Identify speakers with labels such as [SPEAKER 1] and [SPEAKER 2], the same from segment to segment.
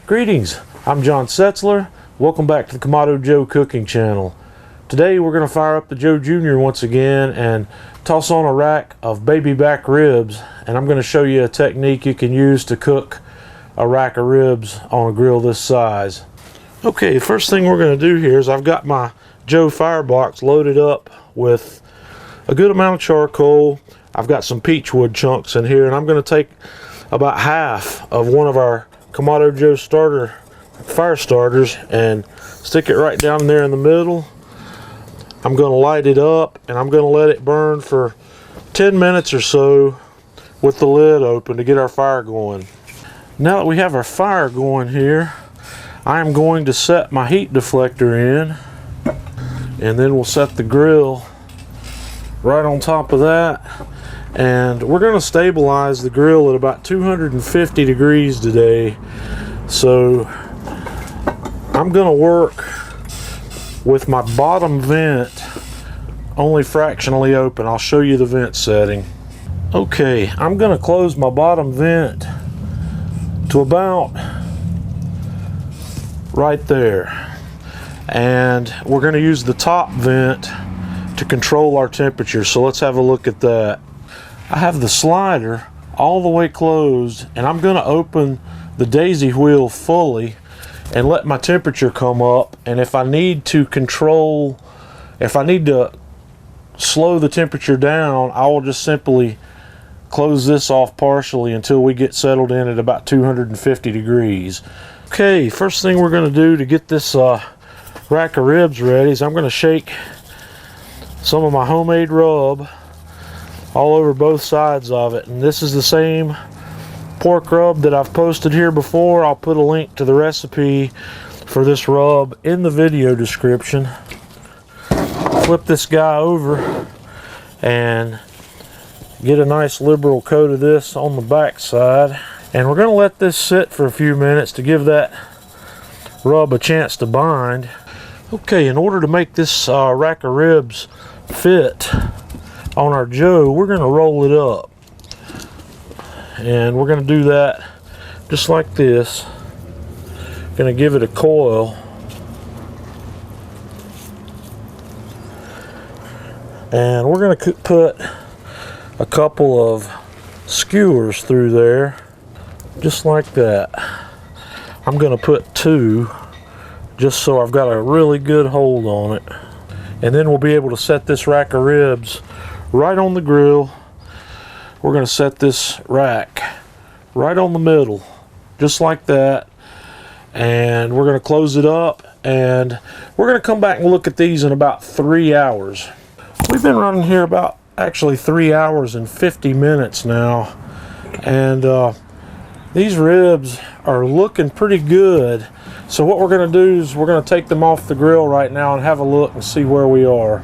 [SPEAKER 1] Greetings, I'm John Setzler. Welcome back to the Kamado Joe cooking channel. Today we're going to fire up the Joe Jr. once again and toss on a rack of Babyback ribs, and I'm going to show you a technique you can use to cook a rack of ribs on a grill this size. Okay, first thing we're going to do here is I've got my Joe firebox loaded up with a good amount of charcoal. I've got some peach wood chunks in here, and I'm going to take about half of one of our Kamado Joe fire starters and stick it right down there in the middle. I'm going to light it up and I'm going to let it burn for 10 minutes or so with the lid open to get our fire going. Now that we have our fire going here, I am going to set my heat deflector in, and then we'll set the grill right on top of that. And we're going to stabilize the grill at about 250 degrees today. So I'm going to work with my bottom vent only fractionally open. I'll show you the vent setting. Okay, I'm going to close my bottom vent to about right there. And we're going to use the top vent to control our temperature. So let's have a look at that. I have the slider all the way closed, and I'm going to open the daisy wheel fully and let my temperature come up. And if I need to slow the temperature down, I will just simply close this off partially until we get settled in at about 250 degrees. Okay, first thing we're going to do to get this rack of ribs ready is I'm going to shake some of my homemade rub all over both sides of it. And this is the same pork rub that I've posted here before. I'll put a link to the recipe for this rub in the video description. Flip this guy over and get a nice liberal coat of this on the back side. And we're going to let this sit for a few minutes to give that rub a chance to bind. Okay, in order to make this rack of ribs fit on our Joe, we're going to roll it up, and we're going to do that just like this. Going to give it a coil, and we're going to put a couple of skewers through there just like that. I'm going to put 2 just so I've got a really good hold on it, and then we'll be able to set this rack of ribs right on the grill. We're going to set this rack right on the middle just like that, and we're going to close it up, and we're going to come back and look at these in about 3 hours. We've been running here about actually 3 hours and 50 minutes now, and these ribs are looking pretty good. So what we're going to do is we're going to take them off the grill right now and have a look and see where we are.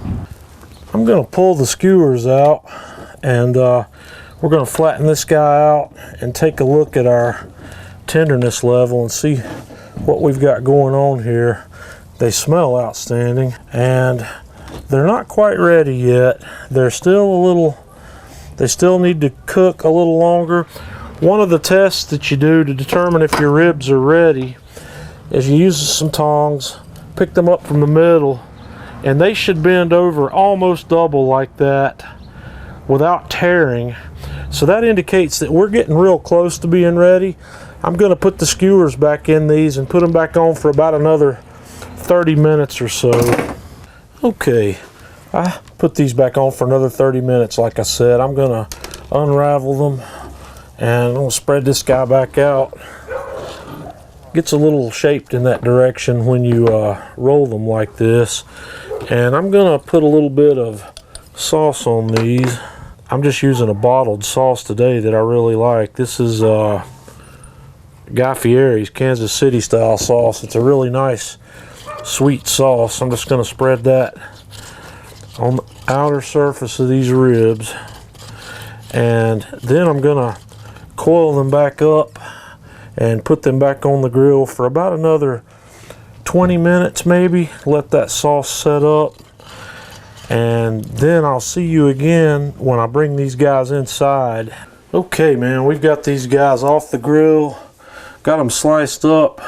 [SPEAKER 1] I'm going to pull the skewers out, and we're going to flatten this guy out and take a look at our tenderness level and see what we've got going on here. They smell outstanding, and they're not quite ready yet. They still need to cook a little longer. One of the tests that you do to determine if your ribs are ready is you use some tongs, pick them up from the middle, and they should bend over almost double like that without tearing. So that indicates that we're getting real close to being ready. I'm going to put the skewers back in these and put them back on for about another 30 minutes or so. Okay, I put these back on for another 30 minutes like I said. I'm going to unravel them, and I'm going to spread this guy back out. Gets a little shaped in that direction when you roll them like this. And I'm going to put a little bit of sauce on these. I'm just using a bottled sauce today that I really like. This is Guy Fieri's Kansas City style sauce. It's a really nice sweet sauce. I'm just going to spread that on the outer surface of these ribs, and then I'm going to coil them back up and put them back on the grill for about another 20 minutes maybe. Let that sauce set up, and then I'll see you again when I bring these guys inside. Okay, man, we've got these guys off the grill. got them sliced up,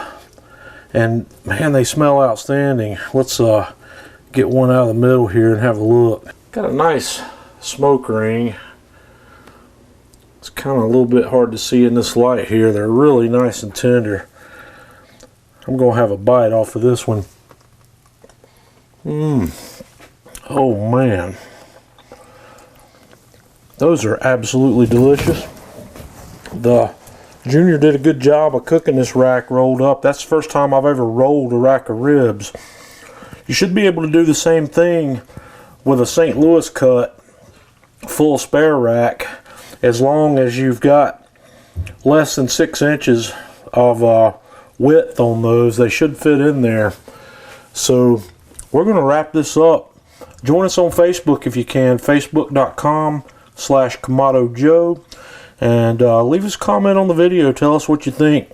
[SPEAKER 1] and man, they smell outstanding. Let's get one out of the middle here and have a look. Got a nice smoke ring. It's kind of a little bit hard to see in this light here. They're really nice and tender. I'm gonna have a bite off of this one. Oh man, those are absolutely delicious. The Junior did a good job of cooking this rack rolled up. That's the first time I've ever rolled a rack of ribs. You should be able to do the same thing with a St. Louis cut full spare rack, as long as you've got less than 6 inches of width on those. They should fit in there. So we're going to wrap this up. Join us on Facebook if you can, facebook.com/Kamado Joe, and leave us a comment on the video. Tell us what you think.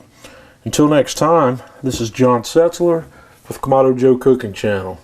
[SPEAKER 1] Until next time, this is John Setzler with Kamado Joe Cooking Channel.